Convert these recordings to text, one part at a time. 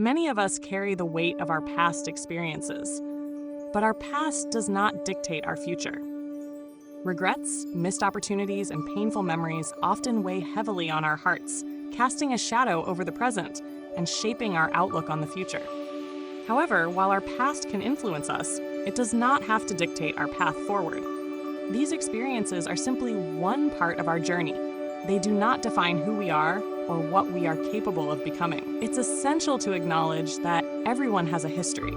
Many of us carry the weight of our past experiences, but our past does not dictate our future. Regrets, missed opportunities, and painful memories often weigh heavily on our hearts, casting a shadow over the present and shaping our outlook on the future. However, while our past can influence us, it does not have to dictate our path forward. These experiences are simply one part of our journey. They do not define who we are or what we are capable of becoming. It's essential to acknowledge that everyone has a history.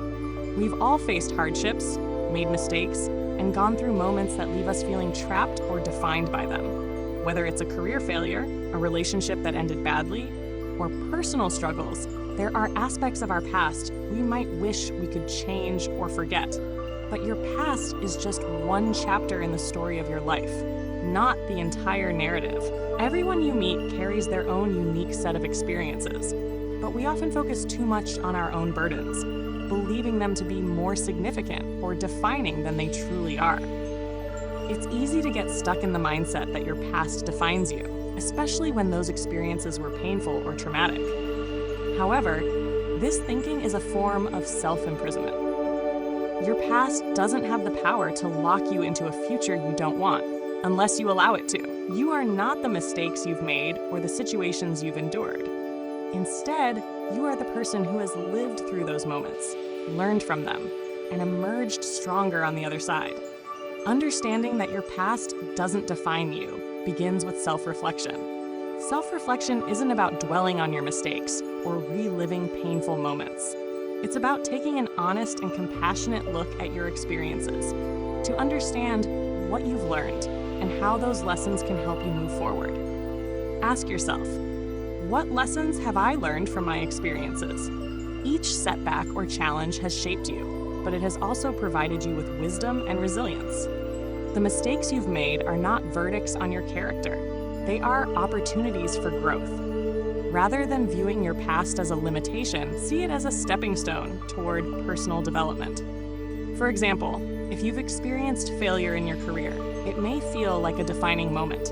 We've all faced hardships, made mistakes, and gone through moments that leave us feeling trapped or defined by them. Whether it's a career failure, a relationship that ended badly, or personal struggles, there are aspects of our past we might wish we could change or forget. But your past is just one chapter in the story of your life, not the entire narrative. Everyone you meet carries their own unique set of experiences, but we often focus too much on our own burdens, believing them to be more significant or defining than they truly are. It's easy to get stuck in the mindset that your past defines you, especially when those experiences were painful or traumatic. However, this thinking is a form of self-imprisonment. Your past doesn't have the power to lock you into a future you don't want, unless you allow it to. You are not the mistakes you've made or the situations you've endured. Instead, you are the person who has lived through those moments, learned from them, and emerged stronger on the other side. Understanding that your past doesn't define you begins with self-reflection. Self-reflection isn't about dwelling on your mistakes or reliving painful moments. It's about taking an honest and compassionate look at your experiences to understand what you've learned and how those lessons can help you move forward. Ask yourself, what lessons have I learned from my experiences? Each setback or challenge has shaped you, but it has also provided you with wisdom and resilience. The mistakes you've made are not verdicts on your character. They are opportunities for growth. Rather than viewing your past as a limitation, see it as a stepping stone toward personal development. For example, if you've experienced failure in your career, it may feel like a defining moment.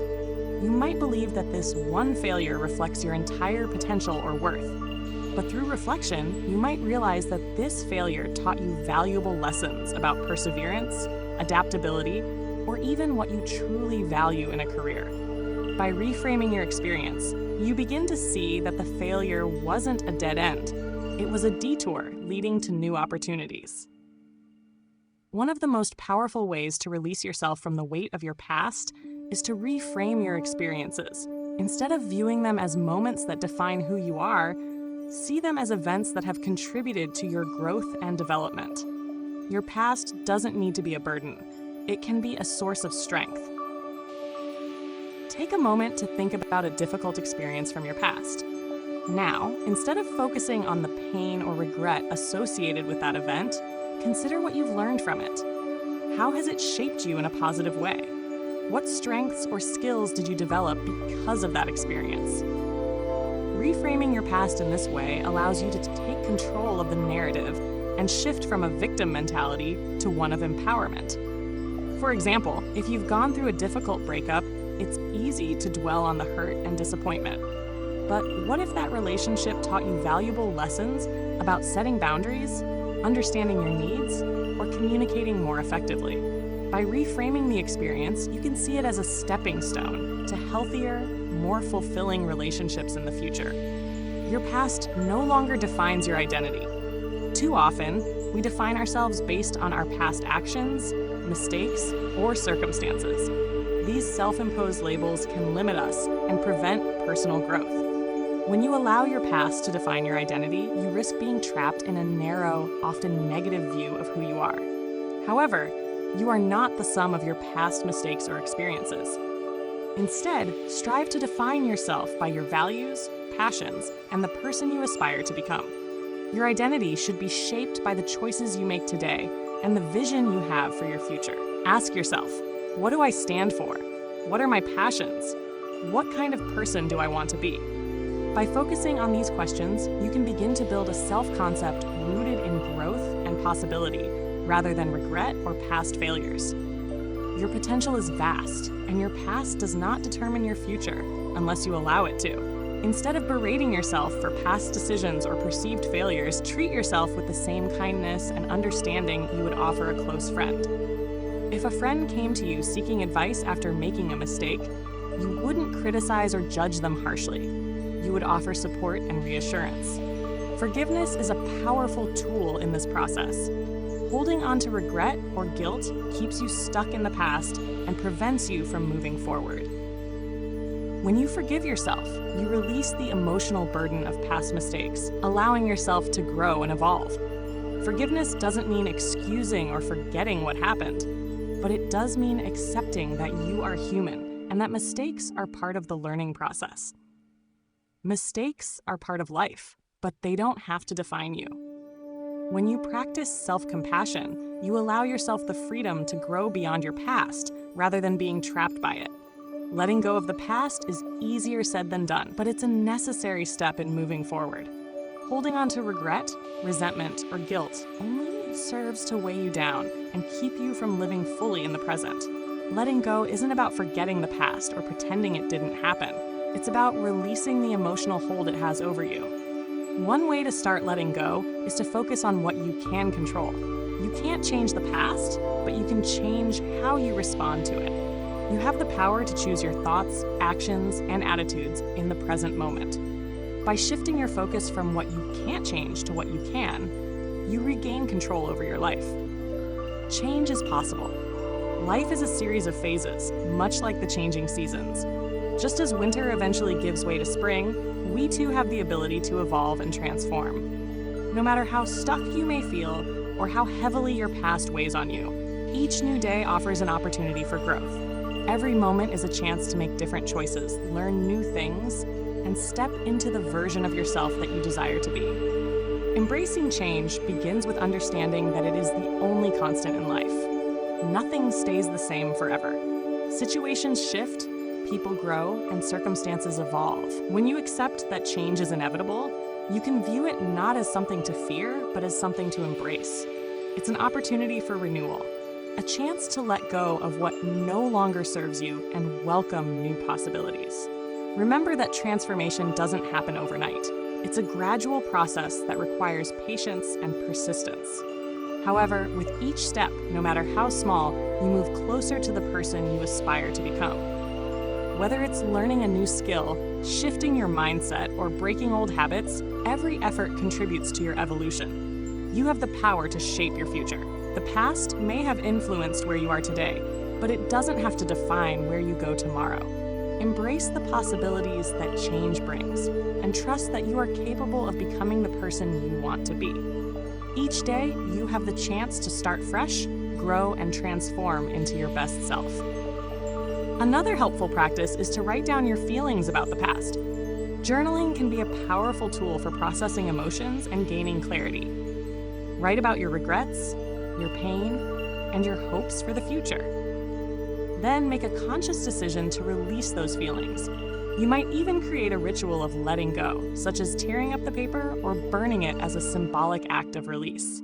You might believe that this one failure reflects your entire potential or worth. But through reflection, you might realize that this failure taught you valuable lessons about perseverance, adaptability, or even what you truly value in a career. By reframing your experience, you begin to see that the failure wasn't a dead end. It was a detour leading to new opportunities. One of the most powerful ways to release yourself from the weight of your past is to reframe your experiences. Instead of viewing them as moments that define who you are, see them as events that have contributed to your growth and development. Your past doesn't need to be a burden. It can be a source of strength. Take a moment to think about a difficult experience from your past. Now, instead of focusing on the pain or regret associated with that event, consider what you've learned from it. How has it shaped you in a positive way? What strengths or skills did you develop because of that experience? Reframing your past in this way allows you to take control of the narrative and shift from a victim mentality to one of empowerment. For example, if you've gone through a difficult breakup, it's easy to dwell on the hurt and disappointment. But what if that relationship taught you valuable lessons about setting boundaries, understanding your needs, or communicating more effectively? By reframing the experience, you can see it as a stepping stone to healthier, more fulfilling relationships in the future. Your past no longer defines your identity. Too often, we define ourselves based on our past actions, mistakes, or circumstances. These self-imposed labels can limit us and prevent personal growth. When you allow your past to define your identity, you risk being trapped in a narrow, often negative view of who you are. However, you are not the sum of your past mistakes or experiences. Instead, strive to define yourself by your values, passions, and the person you aspire to become. Your identity should be shaped by the choices you make today and the vision you have for your future. Ask yourself, what do I stand for? What are my passions? What kind of person do I want to be? By focusing on these questions, you can begin to build a self-concept rooted in growth and possibility, rather than regret or past failures. Your potential is vast, and your past does not determine your future unless you allow it to. Instead of berating yourself for past decisions or perceived failures, treat yourself with the same kindness and understanding you would offer a close friend. If a friend came to you seeking advice after making a mistake, you wouldn't criticize or judge them harshly. You would offer support and reassurance. Forgiveness is a powerful tool in this process. Holding on to regret or guilt keeps you stuck in the past and prevents you from moving forward. When you forgive yourself, you release the emotional burden of past mistakes, allowing yourself to grow and evolve. Forgiveness doesn't mean excusing or forgetting what happened, but it does mean accepting that you are human and that mistakes are part of the learning process. Mistakes are part of life, but they don't have to define you. When you practice self-compassion, you allow yourself the freedom to grow beyond your past rather than being trapped by it. Letting go of the past is easier said than done, but it's a necessary step in moving forward. Holding on to regret, resentment, or guilt only serves to weigh you down and keep you from living fully in the present. Letting go isn't about forgetting the past or pretending it didn't happen. It's about releasing the emotional hold it has over you. One way to start letting go is to focus on what you can control. You can't change the past, but you can change how you respond to it. You have the power to choose your thoughts, actions, and attitudes in the present moment. By shifting your focus from what you can't change to what you can, you regain control over your life. Change is possible. Life is a series of phases, much like the changing seasons. Just as winter eventually gives way to spring, we too have the ability to evolve and transform. No matter how stuck you may feel or how heavily your past weighs on you, each new day offers an opportunity for growth. Every moment is a chance to make different choices, learn new things, and step into the version of yourself that you desire to be. Embracing change begins with understanding that it is the only constant in life. Nothing stays the same forever. Situations shift, people grow, and circumstances evolve. When you accept that change is inevitable, you can view it not as something to fear, but as something to embrace. It's an opportunity for renewal, a chance to let go of what no longer serves you and welcome new possibilities. Remember that transformation doesn't happen overnight. It's a gradual process that requires patience and persistence. However, with each step, no matter how small, you move closer to the person you aspire to become. Whether it's learning a new skill, shifting your mindset, or breaking old habits, every effort contributes to your evolution. You have the power to shape your future. The past may have influenced where you are today, but it doesn't have to define where you go tomorrow. Embrace the possibilities that change brings, and trust that you are capable of becoming the person you want to be. Each day, you have the chance to start fresh, grow, and transform into your best self. Another helpful practice is to write down your feelings about the past. Journaling can be a powerful tool for processing emotions and gaining clarity. Write about your regrets, your pain, and your hopes for the future. Then make a conscious decision to release those feelings. You might even create a ritual of letting go, such as tearing up the paper or burning it as a symbolic act of release.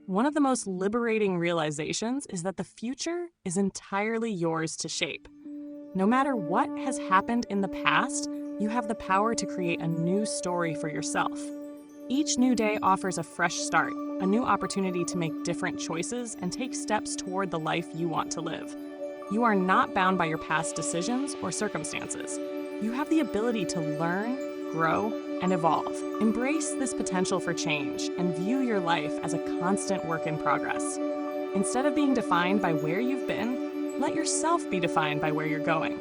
One of the most liberating realizations is that the future is entirely yours to shape. No matter what has happened in the past, you have the power to create a new story for yourself. Each new day offers a fresh start, a new opportunity to make different choices and take steps toward the life you want to live. You are not bound by your past decisions or circumstances. You have the ability to learn, grow, and evolve. Embrace this potential for change and view your life as a constant work in progress. Instead of being defined by where you've been, let yourself be defined by where you're going.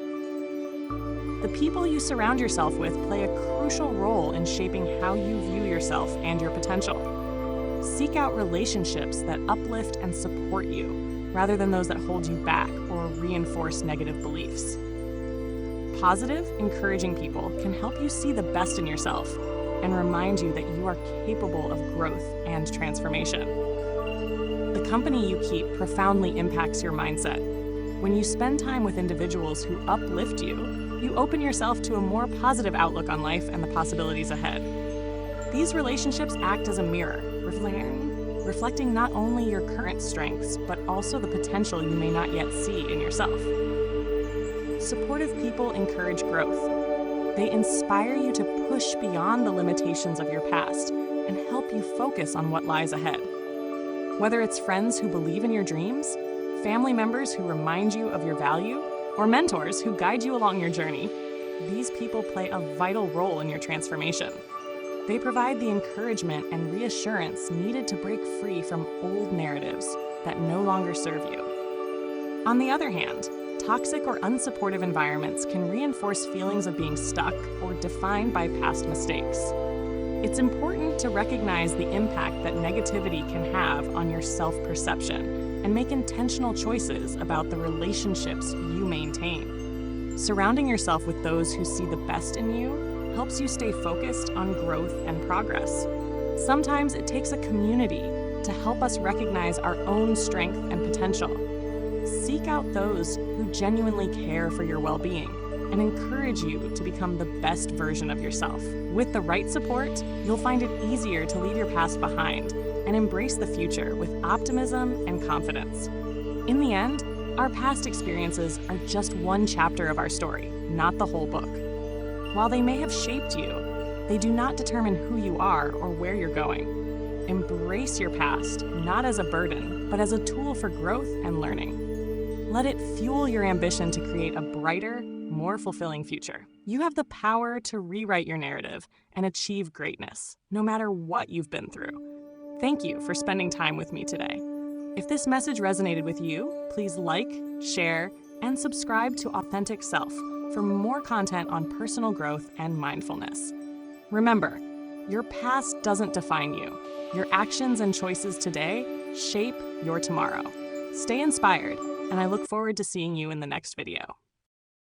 The people you surround yourself with play a crucial role in shaping how you view yourself and your potential. Seek out relationships that uplift and support you, rather than those that hold you back or reinforce negative beliefs. Positive, encouraging people can help you see the best in yourself and remind you that you are capable of growth and transformation. The company you keep profoundly impacts your mindset. When you spend time with individuals who uplift you, you open yourself to a more positive outlook on life and the possibilities ahead. These relationships act as a mirror, reflecting not only your current strengths, but also the potential you may not yet see in yourself. Supportive people encourage growth. They inspire you to push beyond the limitations of your past and help you focus on what lies ahead. Whether it's friends who believe in your dreams, family members who remind you of your value, or mentors who guide you along your journey, these people play a vital role in your transformation. They provide the encouragement and reassurance needed to break free from old narratives that no longer serve you. On the other hand, toxic or unsupportive environments can reinforce feelings of being stuck or defined by past mistakes. It's important to recognize the impact that negativity can have on your self-perception and make intentional choices about the relationships you maintain. Surrounding yourself with those who see the best in you helps you stay focused on growth and progress. Sometimes it takes a community to help us recognize our own strength and potential. Seek out those who genuinely care for your well-being and encourage you to become the best version of yourself. With the right support, you'll find it easier to leave your past behind and embrace the future with optimism and confidence. In the end, our past experiences are just one chapter of our story, not the whole book. While they may have shaped you, they do not determine who you are or where you're going. Embrace your past, not as a burden, but as a tool for growth and learning. Let it fuel your ambition to create a brighter, more fulfilling future. You have the power to rewrite your narrative and achieve greatness, no matter what you've been through. Thank you for spending time with me today. If this message resonated with you, please like, share, and subscribe to Authentic Self for more content on personal growth and mindfulness. Remember, your past doesn't define you. Your actions and choices today shape your tomorrow. Stay inspired, and I look forward to seeing you in the next video.